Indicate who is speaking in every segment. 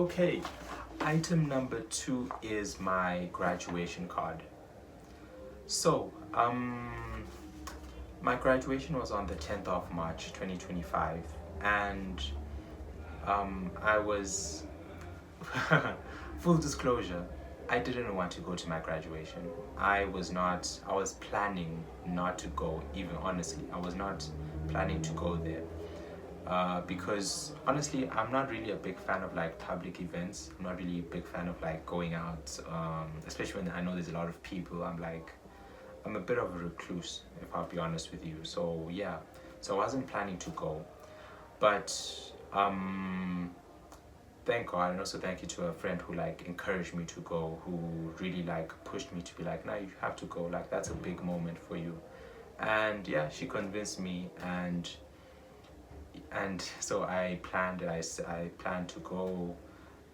Speaker 1: Okay, item number 2 is my graduation card. So, my graduation was on the 10th of March 2025, and I was, full disclosure, I didn't want to go to my graduation. I was planning not to go, even honestly. I was not planning to go there. Because honestly, I'm not really a big fan of like public events. I'm not really a big fan of like going out, especially when I know there's a lot of people. I'm a bit of a recluse, if I'll be honest with you. So yeah, so I wasn't planning to go, but thank God, and also thank you to a friend who like encouraged me to go, who really like pushed me to be like, no, you have to go. Like that's a big moment for you, and yeah, she convinced me, and so I planned it. I planned to go,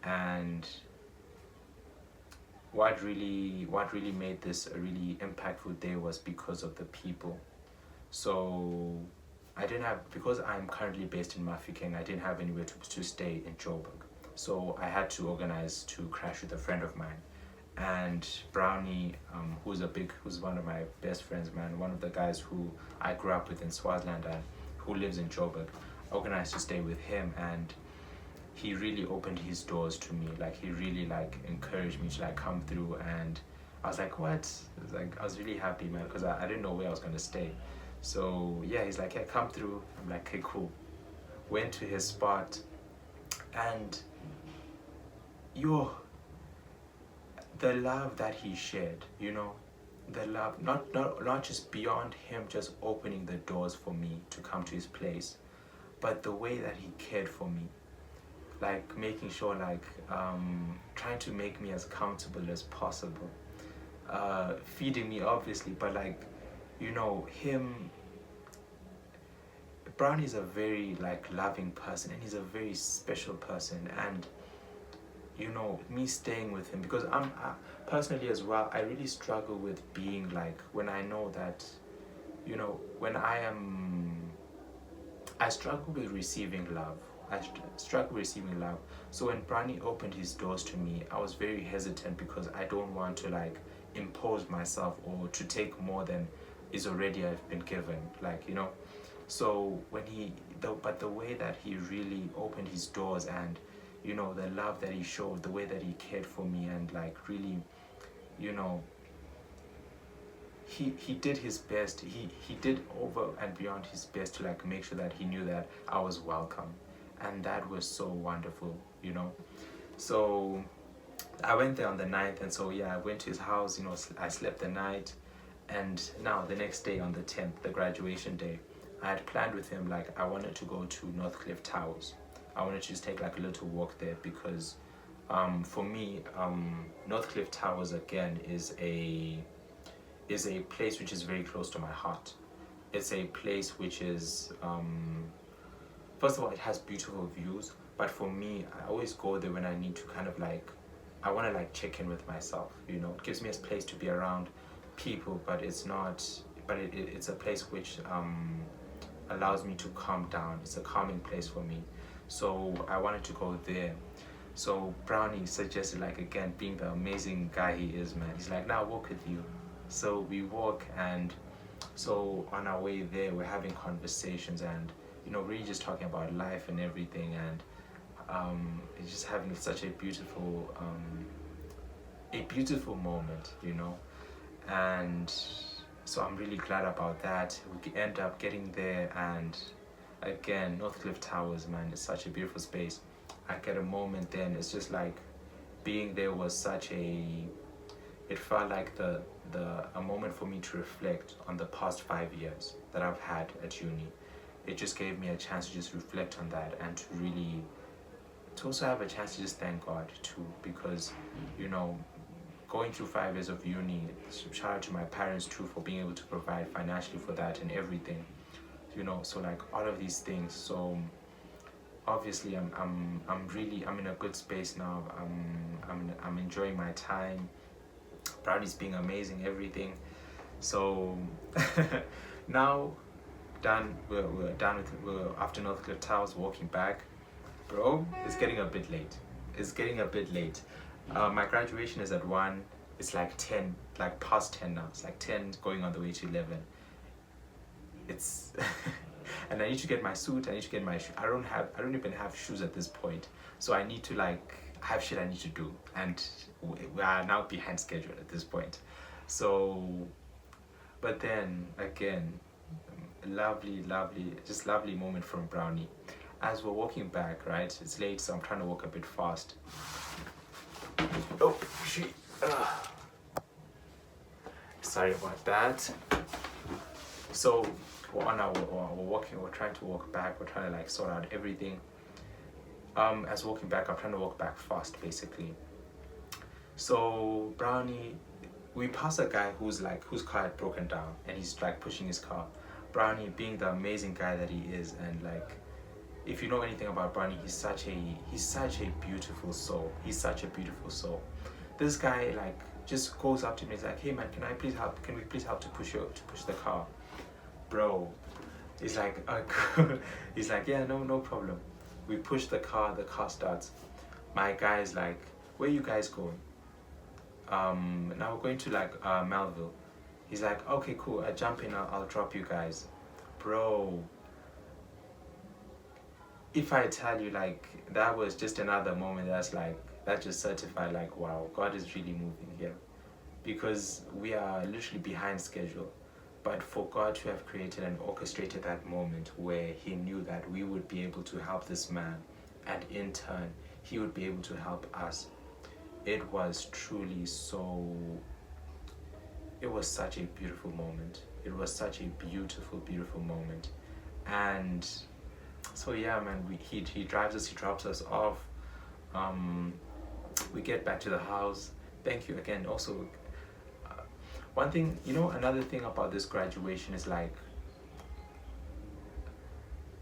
Speaker 1: and what really made this a really impactful day was because of the people. So I didn't have, because I'm currently based in Mafeking, I didn't have anywhere to stay in Joburg. So I had to organize to crash with a friend of mine. And Brownie, who's one of my best friends, man, one of the guys who I grew up with in Swaziland and who lives in Joburg, organized to stay with him, and he really opened his doors to me. Like he really like encouraged me to like come through, and I was like, what? It was like I was really happy, man, because I didn't know where I was gonna stay. So yeah, he's like, yeah, come through. I'm like, okay, cool. Went to his spot, and yo, the love that he shared, the love, not just beyond him just opening the doors for me to come to his place, but the way that he cared for me, like making sure, like trying to make me as comfortable as possible, feeding me obviously, but like, him. Brownie's a very like loving person, and he's a very special person, and me staying with him, because personally as well, I really struggle with being like, when I know that, when I struggle with receiving love. Struggle receiving love. So when Brownie opened his doors to me, I was very hesitant, because I don't want to like impose myself or to take more than is already I've been given, like. So when but the way that he really opened his doors, and the love that he showed, the way that he cared for me, and like really, you know he did his best. He did over and beyond his best to like make sure that he knew that I was welcome, and that was so wonderful. So I went there on the 9th, and so yeah, I went to his house. I slept the night, and now the next day on the 10th, the graduation day, I had planned with him, like I wanted to go to Northcliffe Towers. I wanted to just take like a little walk there, because for me, Northcliffe Towers again is a place which is very close to my heart. It's a place which is, first of all, it has beautiful views, but for me, I always go there when I need to kind of like, I want to like check in with myself. It gives me a place to be around people, but it's not, but it's a place which allows me to calm down. It's a calming place for me. So I wanted to go there. So Brownie suggested, like, again, being the amazing guy he is, man, he's like, now walk with you. So we walk, and so on our way there, we're having conversations, and really just talking about life and everything, and it's just having such a beautiful moment, and so I'm really glad about that. We end up getting there, and again, Northcliffe Towers, man, it's such a beautiful space. I get a moment then, it's just like being there was it felt like a moment for me to reflect on the past 5 years that I've had at uni. It just gave me a chance to just reflect on that, and to also have a chance to just thank God too, because going through 5 years of uni, shout out to my parents too for being able to provide financially for that and everything. So like all of these things. So obviously I'm in a good space now. I'm enjoying my time. Brownie's being amazing, everything. So now we're done with, we're after Northcliffe Towers, walking back. Bro, it's getting a bit late. it's getting a bit late. My graduation is at 1. It's like 10, like past 10 now. It's like 10 going on the way to 11. It's and I need to get my suit. I need to get my I don't even have shoes at this point. So I need to like have shit I need to do, and we are now behind schedule at this point. So, but then again, just lovely moment from Brownie. As we're walking back, right? It's late, so I'm trying to walk a bit fast. Oh, shit. Sorry about that. So we're walking. We're trying to walk back. We're trying to like sort out everything. As walking back, I'm trying to walk back fast, basically. So Brownie, we pass a guy whose car had broken down, and he's like pushing his car. Brownie, being the amazing guy that he is, and like, if you know anything about Brownie, he's such a beautiful soul. He's such a beautiful soul. This guy like just goes up to me. He's like, "Hey man, can we please help to push the car, bro?" He's like, he's like, "Yeah, no problem." We push the car starts. My guy is like, "Where you guys going?" Now we're going to like Melville. He's like, "Okay, cool. I jump in. I'll drop you guys." Bro, if I tell you like that was just another moment that just certified like, wow, God is really moving here, because we are literally behind schedule. But for God to have created and orchestrated that moment where he knew that we would be able to help this man, and in turn he would be able to help us, it was truly so, it was such a beautiful moment. It was such a beautiful moment. And so yeah, man, he drives us, he drops us off. We get back to the house. Thank you again. Also, one thing, another thing about this graduation is like,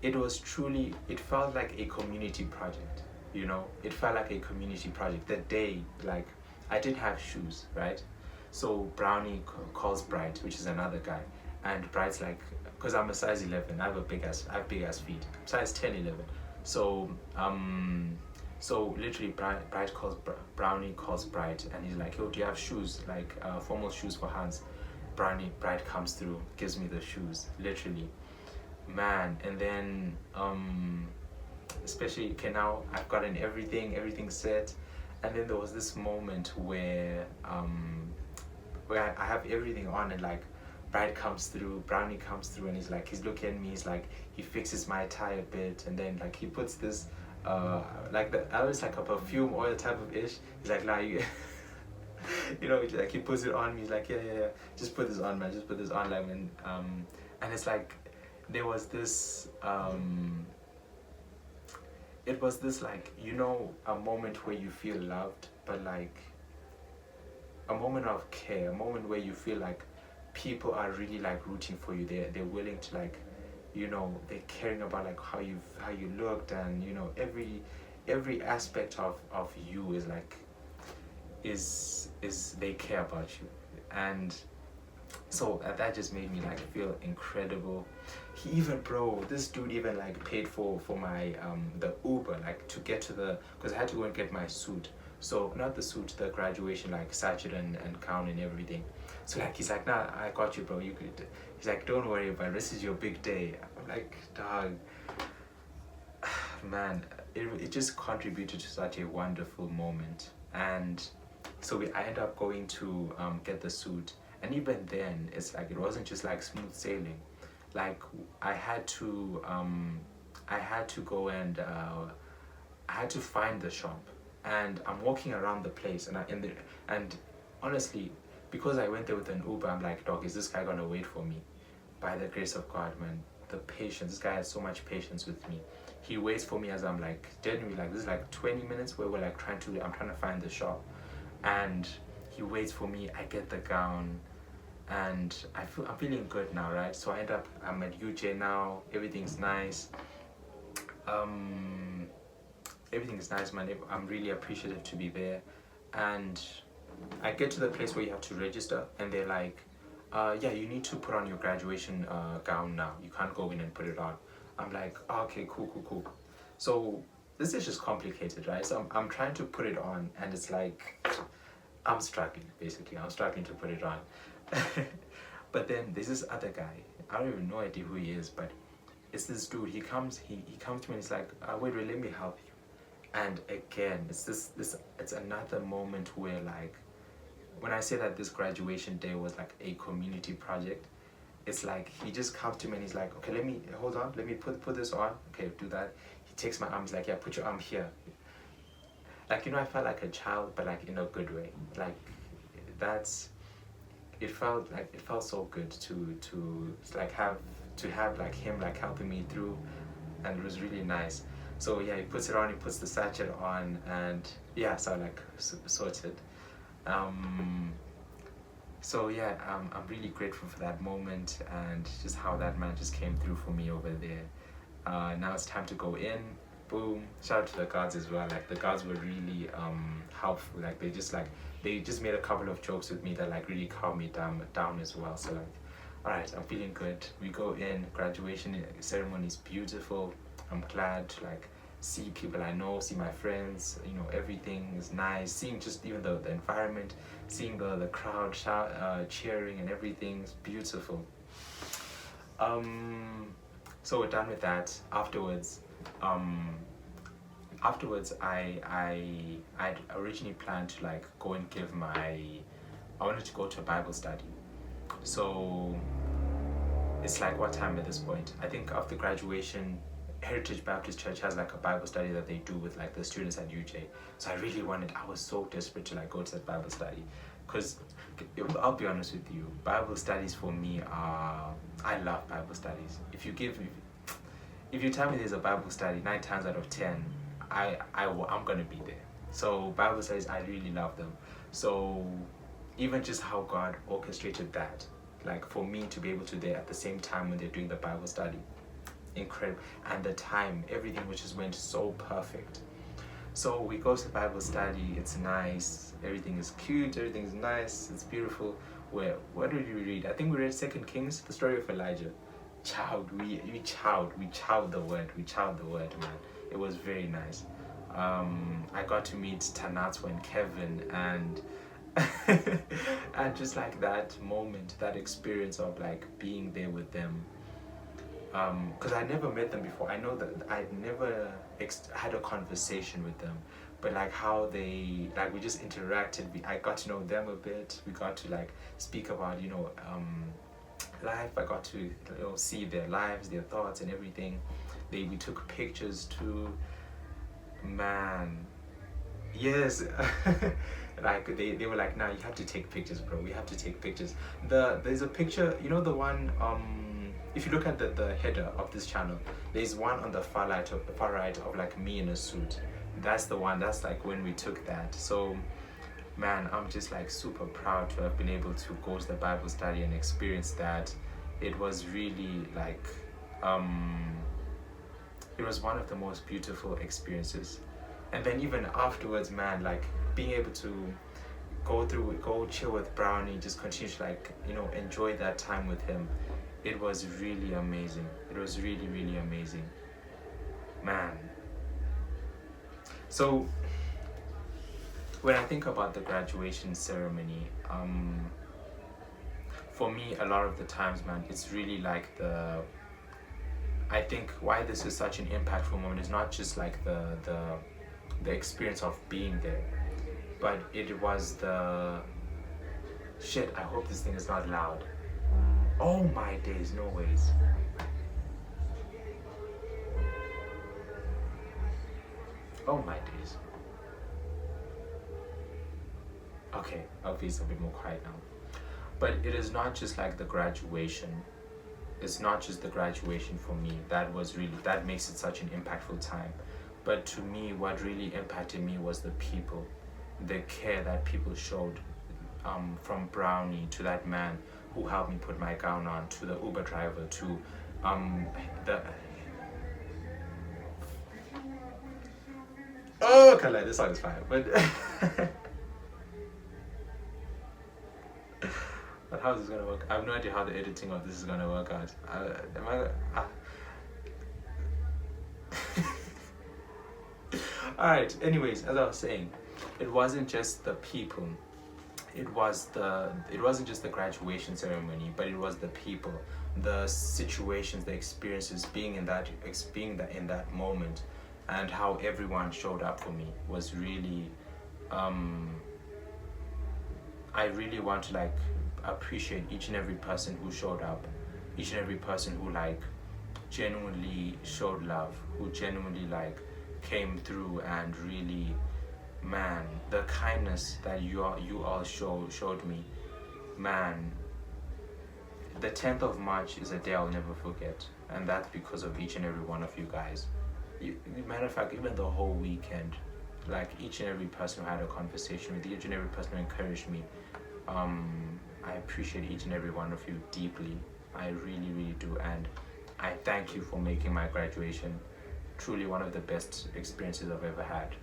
Speaker 1: it felt like a community project, It felt like a community project. That day, like, I didn't have shoes, right? So Brownie calls Bright, which is another guy, and Bright's like, because I'm a size 11, I have big ass feet, size 10, 11. So so literally Brownie calls Bright, and he's like, "Yo, do you have shoes, like formal shoes for Hans?" Bright comes through, gives me the shoes, literally, man. And then especially, okay, now I've gotten everything set, and then there was this moment where I have everything on, and like Brownie comes through, and he's looking at me, he fixes my tie a bit, and then like he puts this like I was like a perfume oil type of ish. He's like, "Nah, you," like he puts it on me. He's like, yeah, just put this on, man, just put this on, like, and it's like there was this it was this like, a moment where you feel loved, but like a moment of care, a moment where you feel like people are really like rooting for you. They're willing to like, they're caring about like how you looked, and every aspect of you is like, is they care about you. And so that just made me like feel incredible. This dude even like paid for my the Uber, like to get to because I had to go and get my suit. So not the suit, the graduation like sachet and gown and everything. So like he's like, "Nah, I got you, bro. You could." He's like, "Don't worry about it. This is your big day." I'm like, dog, man. It just contributed to such a wonderful moment. And so I ended up going to get the suit. And even then, it's like, it wasn't just like smooth sailing. Like I had to go and I had to find the shop, and I'm walking around the place, and honestly, because I went there with an Uber, I'm like, "Dog, is this guy gonna wait for me?" By the grace of God, man, the patience. This guy has so much patience with me. He waits for me as I'm like, genuinely, like, this is like 20 minutes where I'm trying to find the shop, and he waits for me. I get the gown, and I'm feeling good now, right? So I'm at UJ now. Everything's nice. Everything's nice, man. I'm really appreciative to be there. And I get to the place where you have to register, and they're like, "Yeah, you need to put on your graduation gown now. You can't go in and put it on." I'm like, "Oh, okay, cool. So this is just complicated, right? So I'm trying to put it on, and it's like I'm struggling, basically. I'm struggling to put it on. But then there's this other guy. I don't even know idea who he is, but it's this dude. He comes to me and he's like, wait, let me help you. And again, it's another moment where, like, when I say that this graduation day was like a community project, it's like he just comes to me and he's like, okay, let me hold on, let me put this on. Okay, do that. He takes my arm, he's like, yeah, put your arm here. Like, I felt like a child, but like in a good way. Like, that's it felt so good to like have like him like helping me through, and it was really nice. So yeah, he puts it on, he puts the sachet on, and yeah, so like sorted. So yeah, I'm really grateful for that moment and just how that man just came through for me over there. Now it's time to go in. Boom! Shout out to the guards as well. Like, the guards were really helpful. Like, they just made a couple of jokes with me that like really calmed me down as well. So like, all right, I'm feeling good. We go in. Graduation ceremony is beautiful. I'm glad to like see people I know, see my friends. Everything is nice. Seeing just even the environment, seeing the crowd cheering and everything is beautiful. So we're done with that. Afterwards, I'd originally planned to like go and I wanted to go to a Bible study. So it's like, what time at this point? I think after graduation, Heritage Baptist Church has like a Bible study that they do with like the students at UJ. So I was so desperate to like go to that Bible study, because I'll be honest with you, Bible studies for me I love Bible studies. If you tell me there's a Bible study, 9 times out of 10, I'm gonna be there. So Bible studies, I really love them. So even just how God orchestrated that, like for me to be able to there at the same time when they're doing the Bible study, incredible. And the time, everything which just went so perfect. So we go to Bible study, it's nice, everything is cute, everything is nice, it's beautiful. What did we read? I think we read 2 Kings, the story of Elijah. We chowed the word, man. It was very nice. I got to meet Tanatwa and Kevin, and and just like that moment, that experience of like being there with them, because I never met them before. I know that I'd never had a conversation with them, but like how they, like, we just interacted. I got to know them a bit. We got to like speak about life. I got to see their lives, their thoughts and everything. We took pictures too. Man, yes. Like they were like, nah, you have to take pictures, bro. We have to take pictures. There's a picture, the one, if you look at the header of this channel, there's one on the far right of like me in a suit. That's the one. That's like when we took that. So man, I'm just like super proud to have been able to go to the Bible study and experience that. It was really like, it was one of the most beautiful experiences. And then even afterwards, man, like being able to go chill with Brownie, just continue to like, enjoy that time with him. It was really amazing. It was really, really amazing, man. So when I think about the graduation ceremony, for me, a lot of the times, man, it's really like I think why this is such an impactful moment is not just like the experience of being there, but it was shit, I hope this thing is not loud. Oh my days, no ways. Oh my days. Okay, I'll be a bit more quiet now. But it is not just like the graduation. It's not just the graduation for me. That makes it such an impactful time. But to me, what really impacted me was the people, the care that people showed, from Brownie to that man who helped me put my gown on, to the Uber driver, to oh, okay, like, this song is fine, but but how is this gonna work? I have no idea how the editing of this is gonna work out. All right. Anyways, as I was saying, it wasn't just the people. It wasn't just the graduation ceremony, but it was the people, the situations, the experiences, being in that moment, and how everyone showed up for me was really. I really want to like appreciate each and every person who showed up, each and every person who like genuinely showed love, who genuinely like came through and really, man, the kindness that you all showed me, man. The 10th of March is a day I'll never forget, and that's because of each and every one of you guys. Matter of fact, even the whole weekend, like each and every person who had a conversation with, each and every person who encouraged me, I appreciate each and every one of you deeply. I really, really do, and I thank you for making my graduation truly one of the best experiences I've ever had.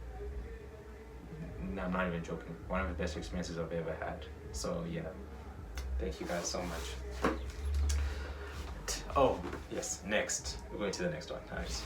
Speaker 1: No, I'm not even joking. One of the best experiences I've ever had. So yeah, thank you guys so much. Oh yes, next we're going to the next one. All right.